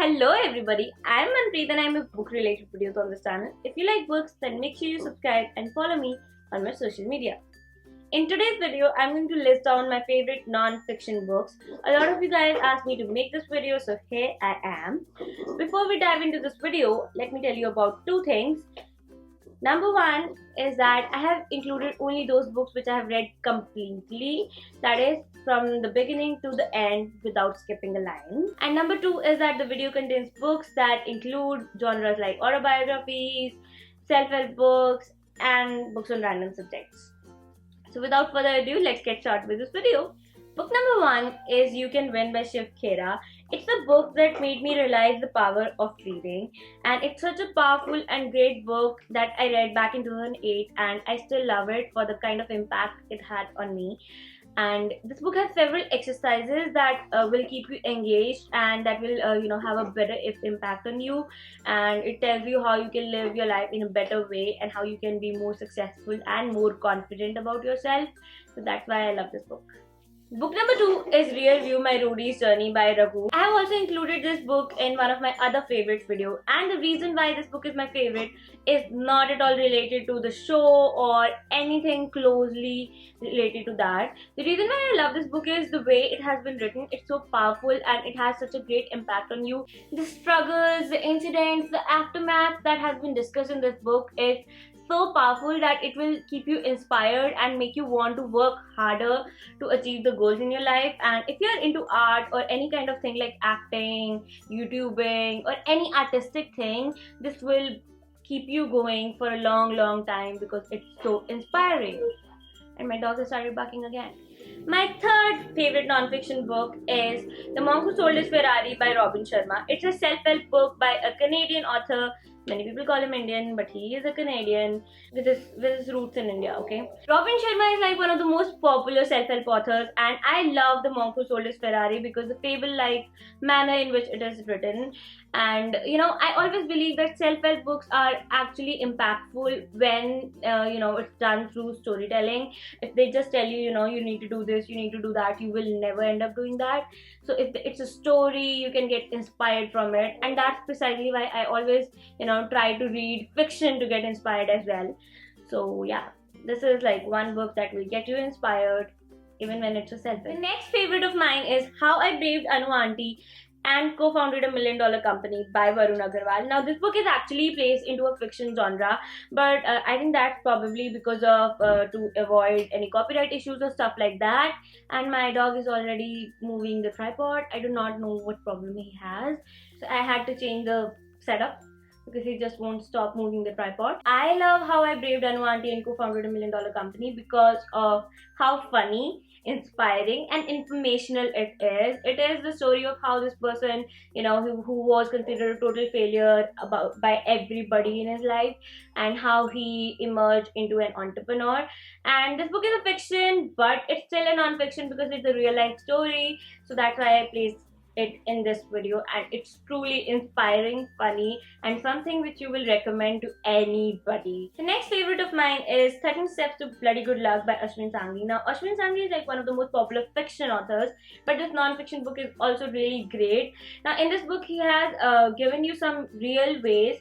Hello everybody, I am Manpreet and I make book related videos on this channel. If you like books, then make sure you subscribe and follow me on my social media. In today's video, I'm going to list down my favorite non-fiction books. A lot of you guys asked me to make this video, so here I am. Before we dive into this video, let me tell you about two things. Number one is that I have included only those books which I have read completely, that is from the beginning to the end without skipping a line. And number two is that the video contains books that include genres like autobiographies, self-help books, and books on random subjects. So without further ado, let's get started with this video. Book number one is You Can Win by Shiv Khera. It's a book that made me realize the power of reading, and it's such a powerful and great book that I read back in 2008, and I still love it for the kind of impact it had on me. And this book has several exercises that will keep you engaged and that will have a better impact on you, and it tells you how you can live your life in a better way and how you can be more successful and more confident about yourself. So that's why I love this book. Book number two is Real View My Roadie's Journey by Raghu. I have also included this book in one of my other favorites video, and the reason why this book is my favorite is not at all related to the show or anything closely related to that. The reason why I love this book is the way it has been written. It's so powerful and it has such a great impact on you. The struggles, the incidents, the aftermath that has been discussed in this book is so powerful that it will keep you inspired and make you want to work harder to achieve the goals in your life. And if you're into art or any kind of thing like acting, YouTubing, or any artistic thing, this will keep you going for a long time because it's so inspiring. And my dog has started barking again. My third favorite non-fiction book is The Monk Who Sold His Ferrari by Robin Sharma. It's a self-help book by a Canadian author. Many people call him Indian, but he is a Canadian with his roots in India, okay? Robin Sharma is like one of the most popular self-help authors, and I love The Monk Who Sold His Ferrari because the fable-like manner in which it is written. And I always believe that self-help books are actually impactful when it's done through storytelling. If they just tell you, you need to do this, you need to do that, you will never end up doing that. So if it's a story, you can get inspired from it, and that's precisely why I always try to read fiction to get inspired as well. So yeah, this is like one book that will get you inspired even when it's a self-help. The next favorite of mine is How I Braved Anu Auntie and Co-Founded a $1 Million Company by Varun Agarwal. Now this book is actually placed into a fiction genre, but I think that's probably because of to avoid any copyright issues or stuff like that. And my dog is already moving the tripod. I do not know what problem he has, so I had to change the setup because he just won't stop moving the tripod. I love How I Braved Anu Auntie and Co-Founded a $1 Million Company because of how funny, inspiring, and informational it is. It is the story of how this person, who was considered a total failure by everybody in his life, and how he emerged into an entrepreneur. And this book is a fiction, but it's still a non-fiction because it's a real life story. So that's why I placed it in this video, and it's truly inspiring, funny, and something which you will recommend to anybody. The next favorite of mine is 13 Steps to Bloody Good Luck by Ashwin Sanghi. Now Ashwin Sanghi is like one of the most popular fiction authors, but this non-fiction book is also really great. Now in this book he has given you some real ways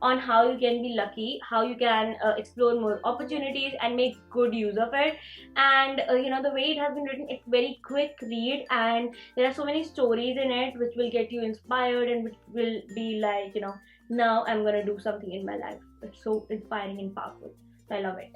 on how you can be lucky, how you can explore more opportunities and make good use of it. And the way it has been written, it's very quick read, and there are so many stories in it which will get you inspired and which will be like, now I'm gonna do something in my life. It's so inspiring and powerful. I love it.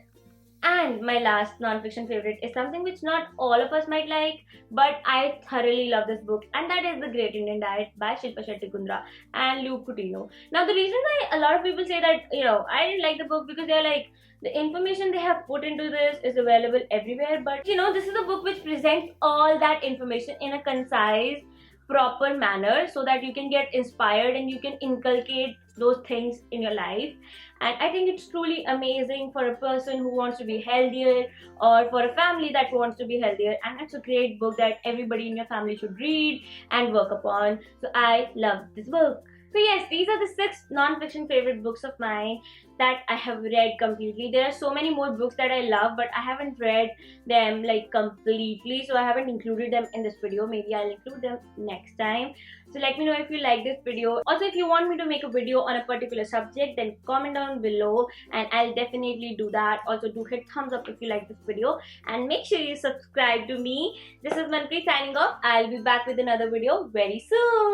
And my last non-fiction favorite is something which not all of us might like, but I thoroughly love this book, and that is The Great Indian Diet by Shilpa Shetty-Kundra and Luke Coutinho. Now the reason why a lot of people say that, I didn't like the book because they're like, the information they have put into this is available everywhere, but this is a book which presents all that information in a concise, proper manner so that you can get inspired and you can inculcate those things in your life. And I think it's truly amazing for a person who wants to be healthier or for a family that wants to be healthier, and it's a great book that everybody in your family should read and work upon. So I love this book. So yes, these are the 6 non-fiction favorite books of mine that I have read completely. There are so many more books that I love, but I haven't read them like completely, so I haven't included them in this video. Maybe I'll include them next time. So let me know if you like this video. Also, if you want me to make a video on a particular subject, then comment down below and I'll definitely do that. Also, do hit thumbs up if you like this video and make sure you subscribe to me. This is Manpreet signing off. I'll be back with another video very soon.